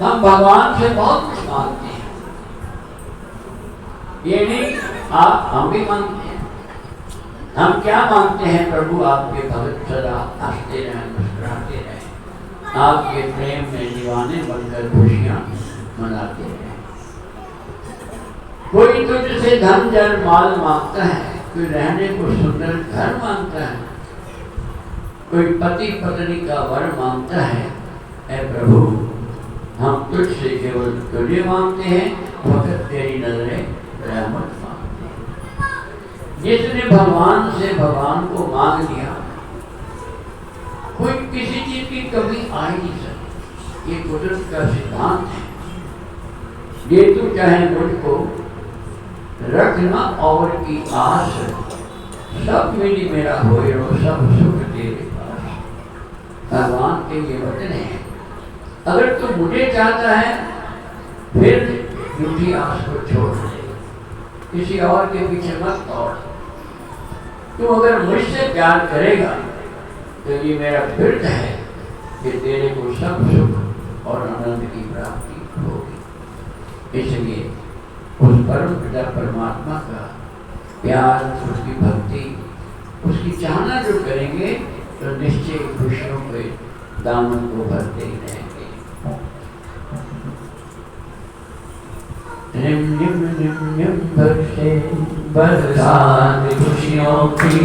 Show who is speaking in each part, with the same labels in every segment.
Speaker 1: हम भगवान से बहुत कुछ मांगते हैं, ये नहीं आप हम भी मांगते हैं। हम क्या मांगते हैं? प्रभु आपके भगत सदा हंसते रहें, मुस्कुराते रहें, आपके प्रेम में दीवाने बनकर खुशियां मनाते रहें। कोई तुझसे धन जन माल मांगता है, कोई रहने को सुंदर घर मांगता है, कोई पति पत्नी का वर मांगता है। ऐ प्रभु, हम तुझसे केवल तुझे मांगते हैं, वक्त तेरी नजरें रहमत मांगते हैं। जिसने भगवान से भगवान को मांग लिया, कोई किसी चीज की कमी आ ही नहीं सकती। ये कुदरत का सिद्धांत है। ये तू चाहे मुझको रखना और की आस, सब मिली मेरा होए रो, सब सुख तेरे पास। भगवान के ये वचन है। अगर तू मुझे चाहता है, फिर झूठी आस को छोड़ दे, किसी और के पीछे मत दौड़। तू अगर मुझसे प्यार करेगा तो ये मेरा व्रत है कि तेरे को सब सुख और आनंद की प्राप्ति होगी। इसलिए उस परम पिता परमात्मा का प्यार, उसकी भक्ति, उसकी चाहना जो करेंगे तो निश्चय खुशियों के दामन को भरते ही रहेंगे। निम निम निम निम बरसे बरसात खुशियों की,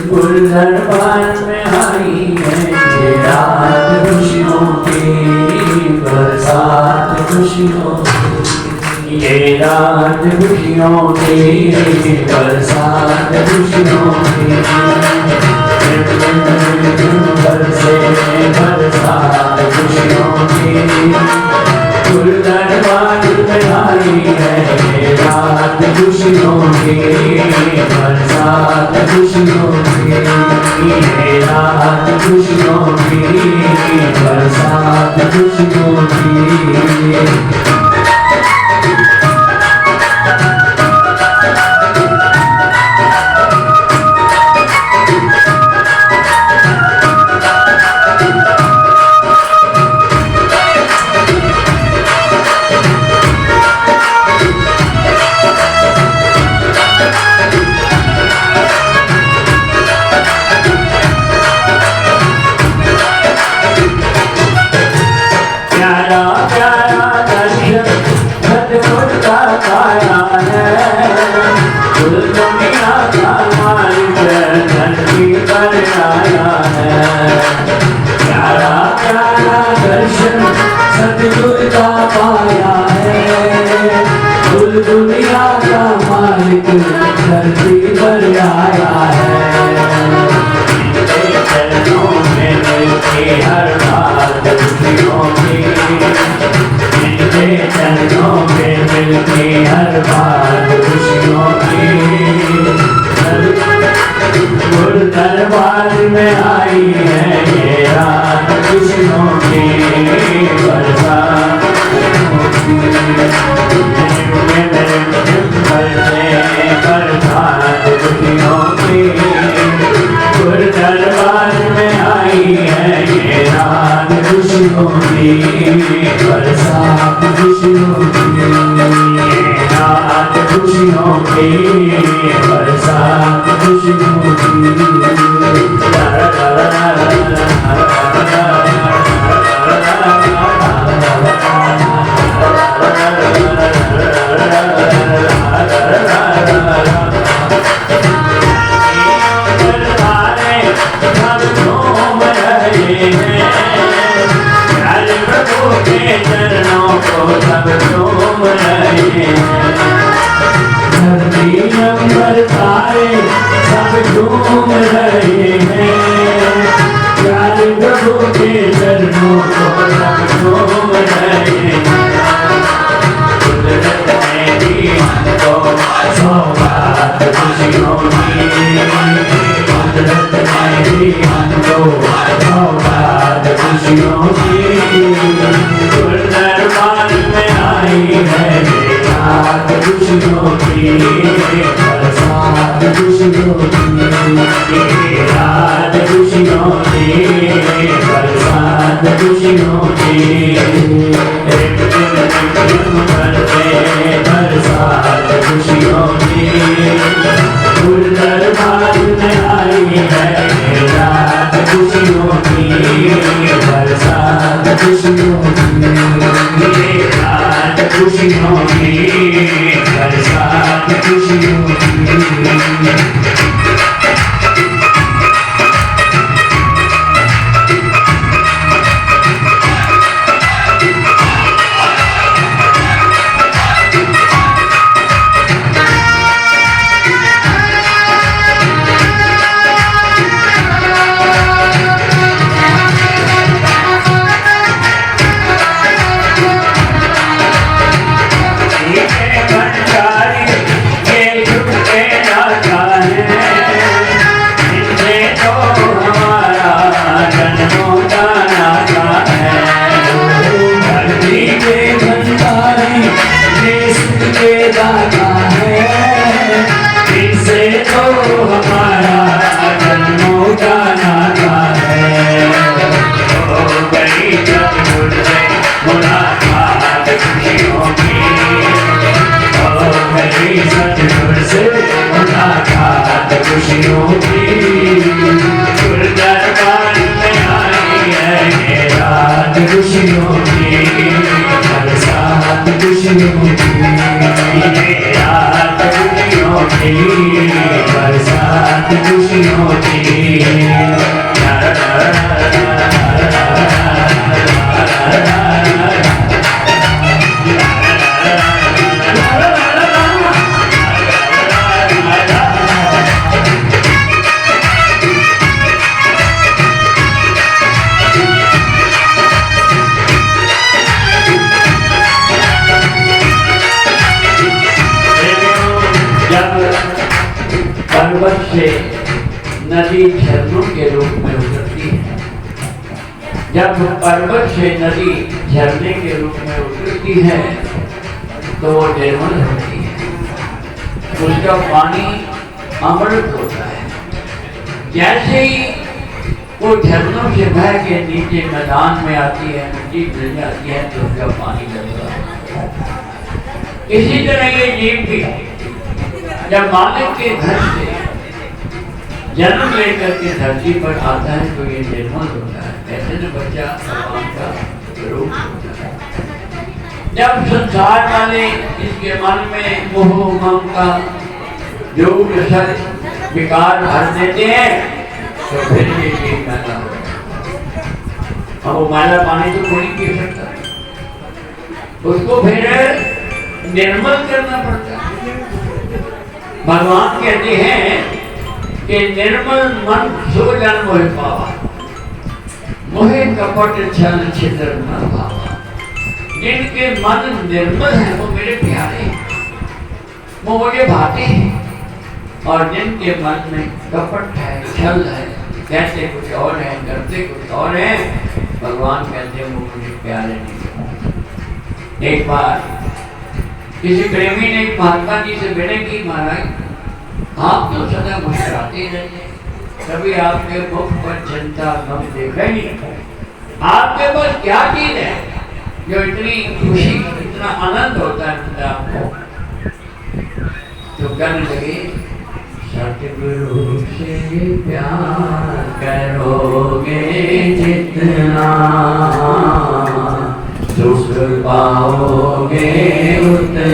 Speaker 1: गुल दरबार में आई है रात खुशियों की, बरसात खुशियों की, ये रात खुशियों की, बरसात खुशियों की। बरसे बरसात खुशियों की, गुल दरबार में आई है रात खुशियों की, बरसात खुशियों की, ये रात खुशियों की, बरसात खुशियों की। दुनिया का मालिक धरती पर आया है, चरणों में मिलके हर बात खुशियों की, चरणों में मिलके हर बात खुशियों की। गुरु दरबार में आई है ये रात खुशियों की, बरसात बरसात खुशियों की। गुरु दरबार में आई है ये रात खुशियों की, बरसात खुशियों की, ये रात खुशियों की, बरसात खुशियों की। दरबार में आई
Speaker 2: खुशियों की ये रात खुशियों की बरसात खुशियों की खुशियों की दरबार में आई है ये रात खुशियों की बरसात खुशियों की ये रात खुशियों की बरसात खुशियों की
Speaker 1: पर्वत से नदी झरनों के रूप में उतरती है। जब पर्वत से नदी झरने के रूप में उतरती है तो वो निर्मल होती है, उसका पानी अमृत होता है। जैसे ही वो झरनों से बह के नीचे मैदान में आती है, मिट्टी मिल जाती है तो उसका पानी लगता है। इसी तरह ये जीव भी जब मालिक के घर से जन्म लेकर के धरती पर आता है तो ये निर्मल होता है। ऐसे न बच्चा भगवान का रूप होता है। जब संसार वाले इसके मन में मोह ममता जो विकार भर देते हैं तो फिर ये जीव मैला होता है। अब वो मैला पानी तो कोई पी सकता, उसको फिर निर्मल करना पड़ता है। भगवान कहते हैं कि निर्मल मन सो जन मोहे पावा, मोहे कपट छल छिद्र न भावा। जिनके मन निर्मल है वो मेरे प्यारे हैं, वो मुझे भाते हैं। और जिनके मन में कपट है, छल है, कहते कुछ और है, करते कुछ और है, भगवान कहते हैं वो मुझे प्यारे नहीं। एक बार किसी प्रेमी ने महात्मा जी से विनय की, महाराज आप तो सदा मुस्कुराते रहते, कभी आपके मुख पर चिंता गम देखा ही नहीं। आपके पास क्या चीज है जो इतनी खुशी, इतना आनंद होता है आपको? तो कहने लगे, सतगुरु से प्यार करोगे जितना सुख पाओगे उतना,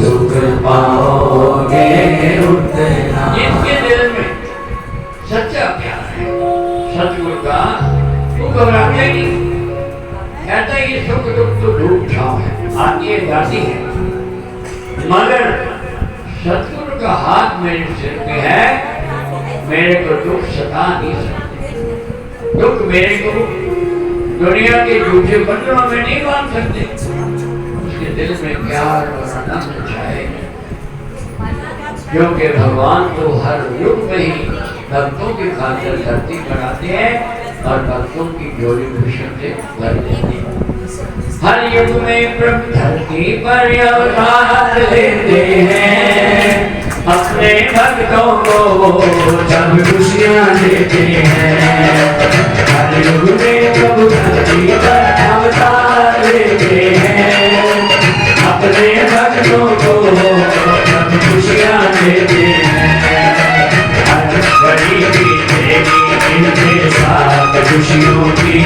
Speaker 1: सुख पाओगे उतना। जिसके दिल में सच्चा प्यार है सतगुरु का, वो घबराते नहीं, कहता ये सुख दुख तो धूप छाव है, आती है जाती है, मगर सतगुरु का हाथ मेरे सिर पे है, मेरे को दुख सता नहीं सकते। दुख मेरे को दुनिया के झूठे बंधनों में नहीं बांध सकते। उसके दिल में प्यार और आनंद छाए, क्योंकि भगवान तो हर युग में ही भक्तों की खातिर धरती बनाते हैं और भक्तों की जोड़ी भूषण से भर देते हैं। हर युग में प्रभु धरती पर अवतार लेते हैं, अपने भक्तों को सब खुशियाँ देते हैं। हर युग में प्रभु धरती पर अवतार लेते हैं, अपने भक्तों को सब खुशियाँ देते हैं। हर गरीबी देवी इनके साथ खुशियों की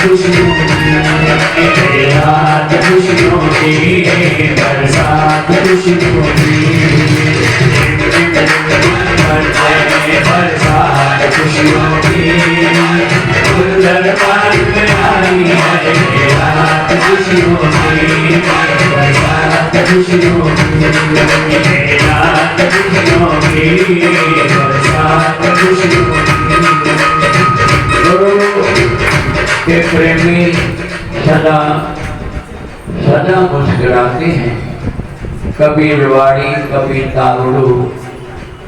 Speaker 2: खुशियों की रात खुशियों की बरसात खुशियों की बरसात खुशियों की दरबार में आई है रात खुशियों की बरसात खुशियों की रात खुशियों की बरसात खुशियों के प्रेमी सदा सदा मुस्कुराते हैं, कभी रिवाड़ी, कभी तावड़ू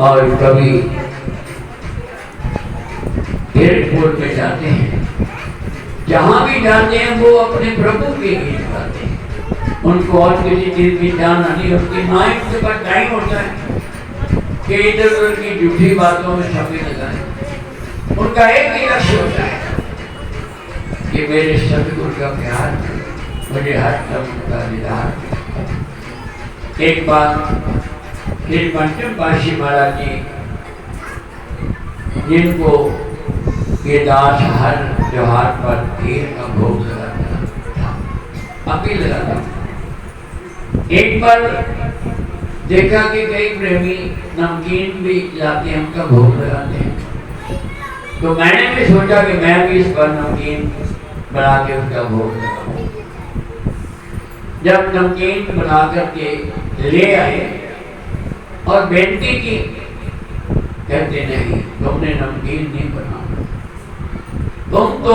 Speaker 2: और कभी एयरपोर्ट पे जाते हैं। जहाँ भी जाते हैं वो अपने प्रभु के गीत गाते हैं। उनको और किसी चीज की जाना नहीं होती। माइंड के पास टाइम होता है कि इधर उधर की झूठी बातों में समय लगाए। उनका एक ही लक्ष्य होता है कि मेरे सतगुरु का प्यार मुझे हर समय का दीदार। एक बार श्री पंचम पाशी महाराज जी, जिनको ये दास हर त्योहार पर खीर का भोग लगाता था, अभी लगाता। एक बार देखा कि कई प्रेमी नमकीन भी लाते हैं, उनका भोग लगाते हैं। तो मैंने भी सोचा कि मैं भी इस पर नमकीन बना के उसका भोग लगाऊं। जब नमकीन बना करके ले आए और बेनती की, कहते नहीं, तुमने नमकीन नहीं बना, तुम तो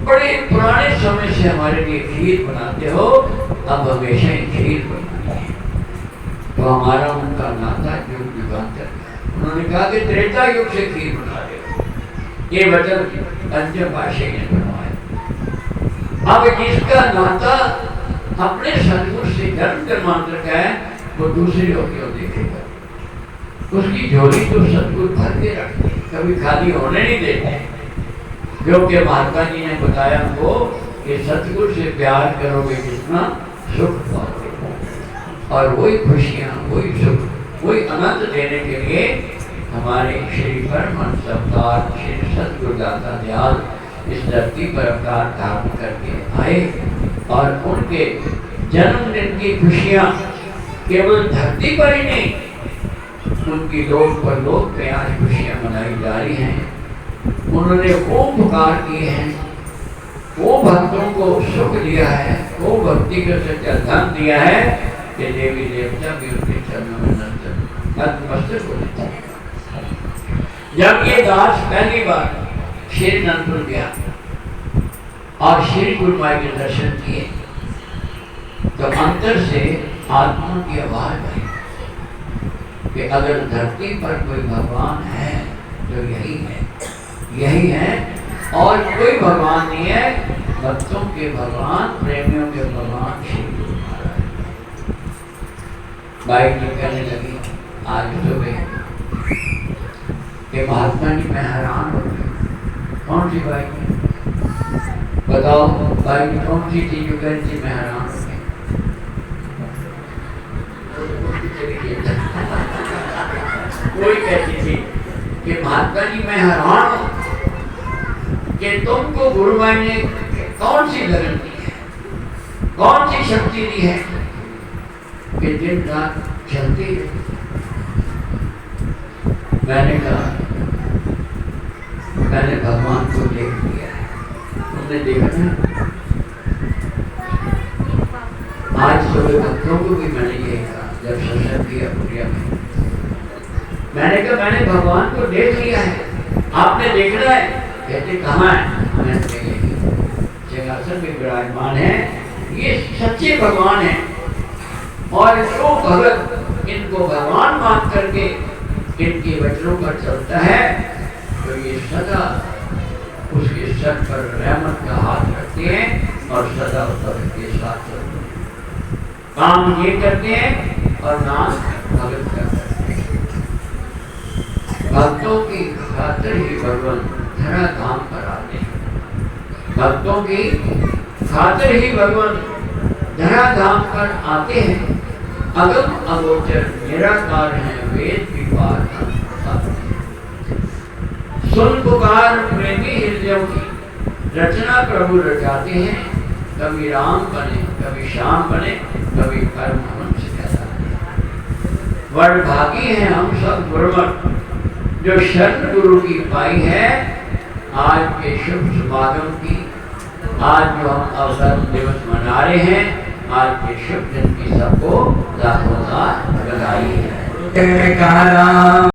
Speaker 2: बड़े पुराने समय से हमारे लिए खीर बनाते हो, अब हमेशा ही खीर बनानी है। तो हमारा उनका नाता युग युगांतर है। उन्होंने कहा कि त्रेता युग से खीर बना रहे हो। ये वचन पंचम पाशी ने बनवाया। अब जिसका नाता अपने सदगुरु से जन्म जन्मांतर का है, वो दूसरे लोग क्यों देखेगा? उसकी झोली तो सदगुरु भर के रखते, कभी खाली होने नहीं देते। क्योंकि महात्मा जी ने बताया हमको कि सतगुरु से प्यार करोगे जितना सुख पाओगे, और वही खुशियाँ, वही सुख, वही आनंद देने के लिए हमारे श्री परमहंस अवतार श्री सतगुरु दाता दयाल इस धरती पर अवतार धारण करके आए। और उनके जन्मदिन की खुशियाँ केवल धरती पर ही नहीं, उनकी लोक पर लोक में आज खुशियाँ मनाई जा रही हैं। उन्होंने वो उपकार किए हैं, वो भक्तों को सुख दिया है, वो भक्ति का सच्चा धन दिया है कि देवी देवता भी उनके चरणों में नतमस्तक हो जाते हैं। जब ये दास पहली बार श्री अनंतपुर गया और श्री गुरु माई के दर्शन किए, तो अंतर से आत्मा की आवाज आई कि अगर धरती पर कोई भगवान है तो यही है, यही है, और कोई भगवान नहीं है। भक्तों के भगवान, प्रेमियों के भगवान श्री गुरु महाराज। बाई जी कहने लगी आज सुबह कि महात्मा जी मैं हैरान हो गई। कौन सी बाई जी? बताओ बाई जी कौन सी चीज जो कह रही थी मैं हैरान हो गई? कोई कहती थी कि महात्मा जी मैं हैरान हूं कि तुमको गुरु माई ने कौन सी लगन दी है, कौन सी शक्ति दी है कि दिन रात चलती है। मैंने कहा मैंने भगवान को देख लिया है। तुमने देखा ना? आज सुबह भक्तों को भी मैंने यही कहा जब सत्संग किया पुरिया में। मैंने कहा मैंने भगवान को देख लिया है, आपने देखना है। कहते कहाँ है? मैंने सिंहासन में विराजमान है, ये सच्चे भगवान है। और जो भगत इनको भगवान मान करके इनके वचनों पर चलता है तो ये सदा उसके सर पर रहमत का हाथ रखते हैं और सदा उसके साथ चलते हैं। काम ये करते हैं और नाम भगत का करते हैं। भक्तों की खातिर ही भगवान धरा धाम पर आते हैं। भक्तों की खातिर ही भगवान धरा धाम पर आते हैं। अगम अगोचर निराकार है, वेद भी पार सुन पुकार प्रेमी हृदयों की,
Speaker 1: रचना प्रभु रचाते हैं, कभी राम बने, कभी श्याम बने, कभी परमहंस कहता है। वरभागी हैं हम सब गुरुमत जो शरण गुरु की पाई है। आज के शुभ समागम की, आज जो हम अवसर दिवस मना रहे हैं, आज के शुभ दिन की सबको लाखों बधाई है।